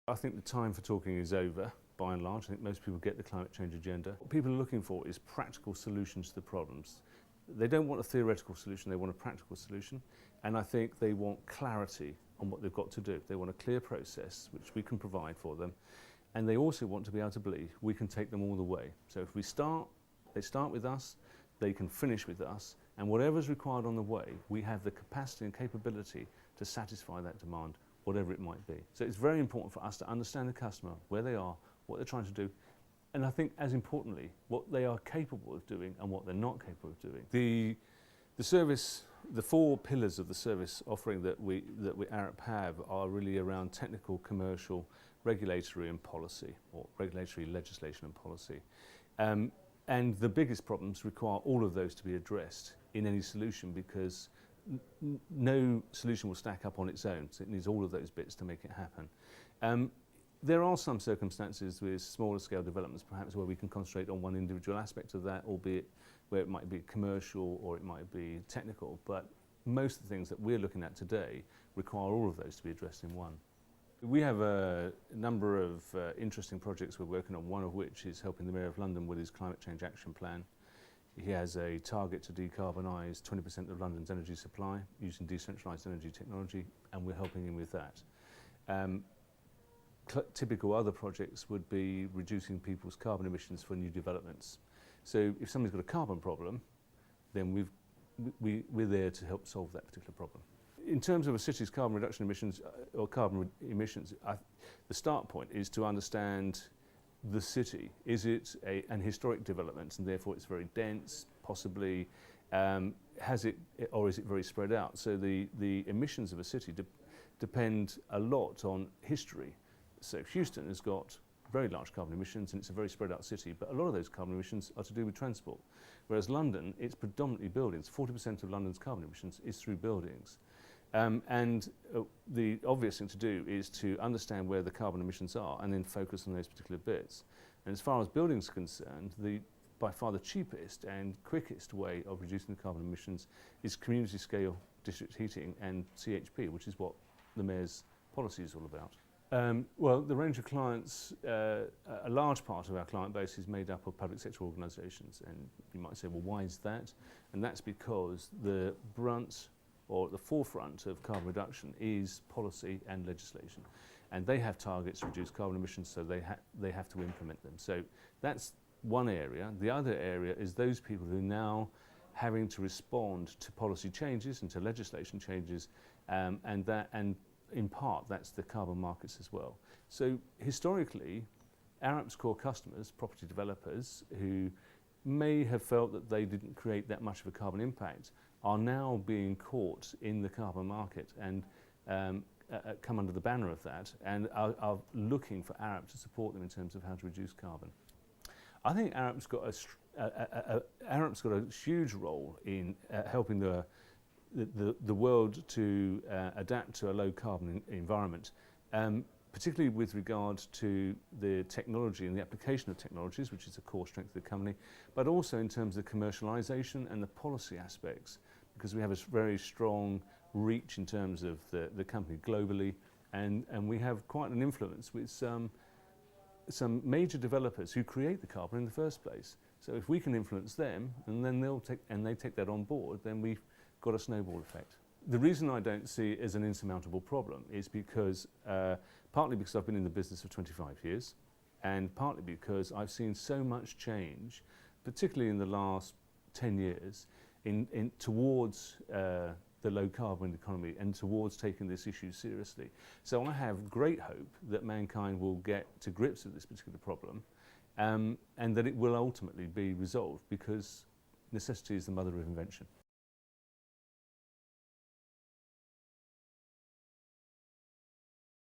I think the time for talking is over, by and large. I think most people get the climate change agenda. What people are looking for is practical solutions to the problems. They don't want a theoretical solution, they want a practical solution. And I think they want clarity on what they've got to do. They want a clear process, which we can provide for them. And they also want to be able to believe we can take them all the way. So if we start, they start with us, they can finish with us, and whatever's required on the way, we have the capacity and capability to satisfy that demand, whatever it might be. So it's very important for us to understand the customer, where they are, what they're trying to do, and I think as importantly, what they are capable of doing and what they're not capable of doing. The service, the four pillars of the service offering that we Arup have are really around technical, commercial, regulatory and policy, or regulatory legislation and policy. And the biggest problems require all of those to be addressed in any solution, because no solution will stack up on its own, so it needs all of those bits to make it happen. There are some circumstances with smaller scale developments perhaps where we can concentrate on one individual aspect of that, albeit where it might be commercial or it might be technical, but most of the things that we're looking at today require all of those to be addressed in one. We have a number of interesting projects we're working on, one of which is helping the Mayor of London with his climate change action plan. He has a target to decarbonise 20% of London's energy supply using decentralised energy technology, and we're helping him with that. Typical other projects would be reducing people's carbon emissions for new developments. So if somebody's got a carbon problem, then we're there to help solve that particular problem. In terms of a city's carbon reduction emissions, or carbon emissions, the start point is to understand the city. Is it an historic development and therefore it's very dense, possibly? Has it, or is it very spread out? So the emissions of a city depend a lot on history. So Houston has got very large carbon emissions and it's a very spread out city, but a lot of those carbon emissions are to do with transport. Whereas London, it's predominantly buildings. 40% of London's carbon emissions is through buildings. The obvious thing to do is to understand where the carbon emissions are and then focus on those particular bits. And as far as buildings are concerned, by far the cheapest and quickest way of reducing the carbon emissions is community scale district heating and CHP, which is what the Mayor's policy is all about. Well, the range of clients, a large part of our client base is made up of public sector organisations, and you might say, well, why is that? And that's because the brunt or the forefront of carbon reduction is policy and legislation, and they have targets to reduce carbon emissions, so they have to implement them. So that's one area. The other area is those people who are now having to respond to policy changes and to legislation changes, and in part, that's the carbon markets as well. So historically, Arup's core customers, property developers, who may have felt that they didn't create that much of a carbon impact, are now being caught in the carbon market and come under the banner of that, and are looking for Arup to support them in terms of how to reduce carbon. I think Arup's got a huge role in helping the world to adapt to a low carbon environment, particularly with regard to the technology and the application of technologies, which is a core strength of the company, but also in terms of commercialisation and the policy aspects, because we have a very strong reach in terms of the company globally, and we have quite an influence with some major developers who create the carbon in the first place. So if we can influence them, and then they take that on board, then we've got a snowball effect. The reason I don't see it as an insurmountable problem is because, partly because I've been in the business for 25 years, and partly because I've seen so much change, particularly in the last 10 years, towards the low carbon economy and towards taking this issue seriously. So I have great hope that mankind will get to grips with this particular problem, and that it will ultimately be resolved, because necessity is the mother of invention.